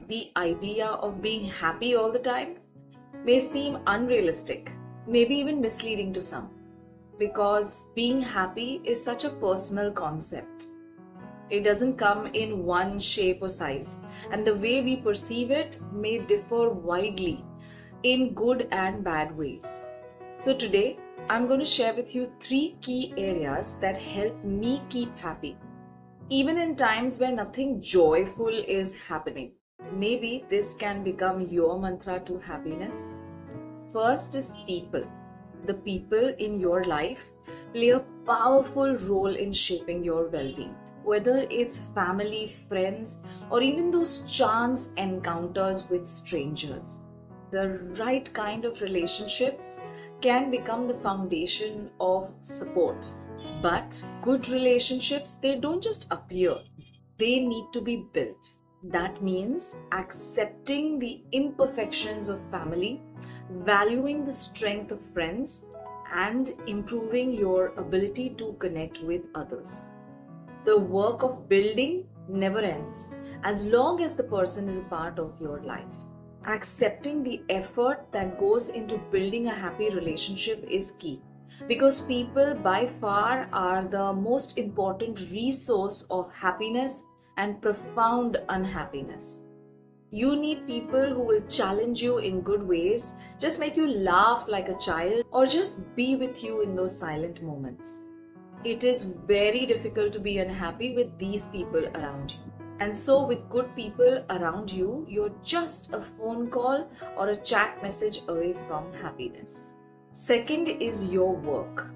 the idea of being happy all the time may seem unrealistic, maybe even misleading to some, because being happy is such a personal concept. It doesn't come in one shape or size, and the way we perceive it may differ widely in good and bad ways. So, today I'm going to share with you three key areas that help me keep happy, even in times where nothing joyful is happening. Maybe this can become your mantra to happiness. First is people. The people in your life play a powerful role in shaping your well being. Whether it's family, friends, or even those chance encounters with strangers, the right kind of relationships can become the foundation of support. But good relationships, they don't just appear, they need to be built. That means accepting the imperfections of family, valuing the strength of friends, and improving your ability to connect with others. The work of building never ends as long as the person is a part of your life. Accepting the effort that goes into building a happy relationship is key, because people by far are the most important resource of happiness and profound unhappiness. You need people who will challenge you in good ways, just make you laugh like a child, or just be with you in those silent moments. It is very difficult to be unhappy with these people around you. And so, with good people around you, you're just a phone call or a chat message away from happiness. Second is your work.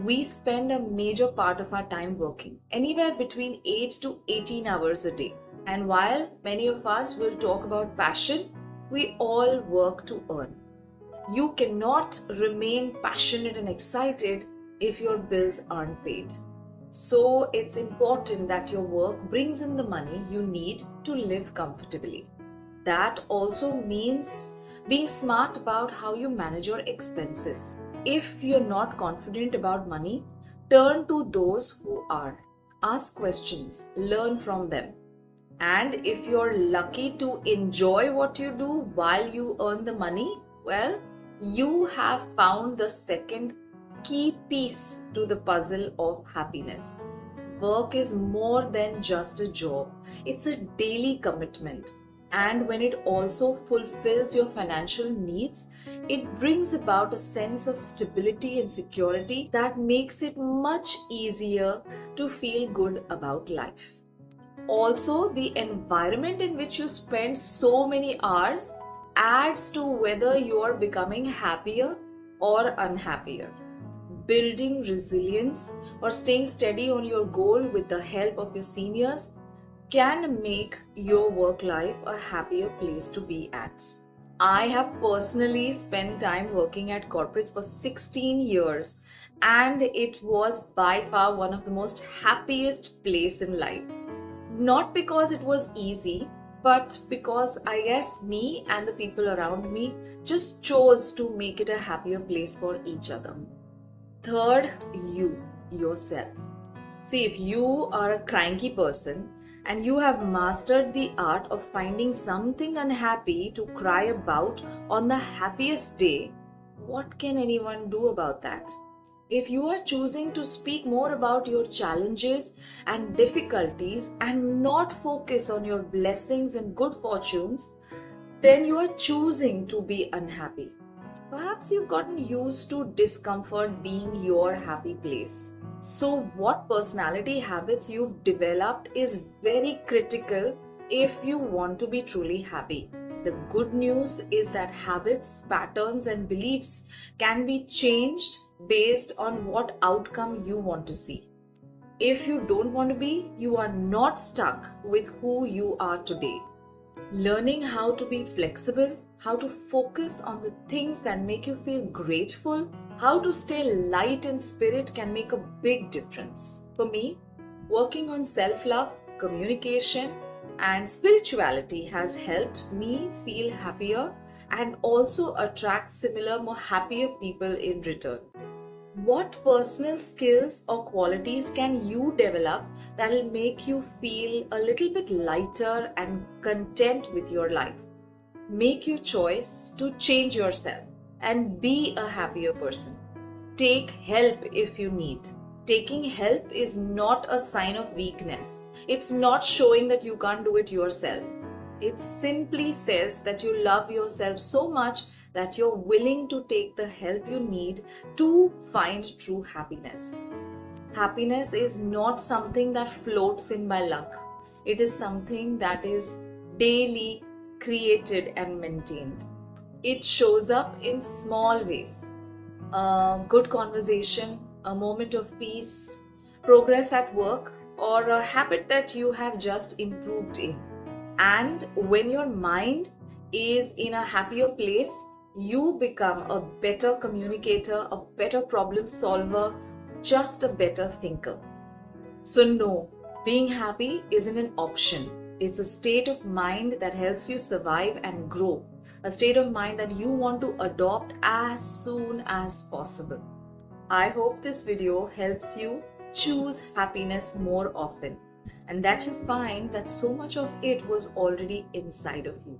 We spend a major part of our time working, anywhere between 8 to 18 hours a day. And while many of us will talk about passion, we all work to earn. You cannot remain passionate and excited if your bills aren't paid. So it's important that your work brings in the money you need to live comfortably. That also means being smart about how you manage your expenses. If you're not confident about money, turn to those who are. Ask questions, learn from them. And if you're lucky to enjoy what you do while you earn the money, well, you have found the second key piece to the puzzle of happiness. Work is more than just a job, it's a daily commitment. And when it also fulfills your financial needs, it brings about a sense of stability and security that makes it much easier to feel good about life. Also, the environment in which you spend so many hours adds to whether you are becoming happier or unhappier. Building resilience or staying steady on your goal with the help of your seniors can make your work life a happier place to be at. I have personally spent time working at corporates for 16 years, and it was by far one of the most happiest place in life. Not because it was easy, but because I guess me and the people around me just chose to make it a happier place for each other. Third, yourself. See, if you are a cranky person and you have mastered the art of finding something unhappy to cry about on the happiest day, what can anyone do about that? If you are choosing to speak more about your challenges and difficulties and not focus on your blessings and good fortunes, then you are choosing to be unhappy. Perhaps you've gotten used to discomfort being your happy place. So, what personality habits you've developed is very critical if you want to be truly happy. The good news is that habits, patterns, and beliefs can be changed based on what outcome you want to see. If you don't want to be, you are not stuck with who you are today. Learning how to be flexible, how to focus on the things that make you feel grateful, how to stay light in spirit can make a big difference. For me, working on self-love, communication, and spirituality has helped me feel happier and also attract similar, more happier people in return. What personal skills or qualities can you develop that will make you feel a little bit lighter and content with your life? Make your choice to change yourself and be a happier person. Take help if you need. Taking help is not a sign of weakness. It's not showing that you can't do it yourself. It simply says that you love yourself so much that you're willing to take the help you need to find true happiness. Happiness is not something that floats in by luck. It is something that is daily created and maintained. It shows up in small ways. A good conversation, a moment of peace, progress at work, or a habit that you have just improved in. And when your mind is in a happier place, you become a better communicator, a better problem solver, just a better thinker. So, no, being happy isn't an option. It's a state of mind that helps you survive and grow, a state of mind that you want to adopt as soon as possible. I hope this video helps you choose happiness more often and that you find that so much of it was already inside of you.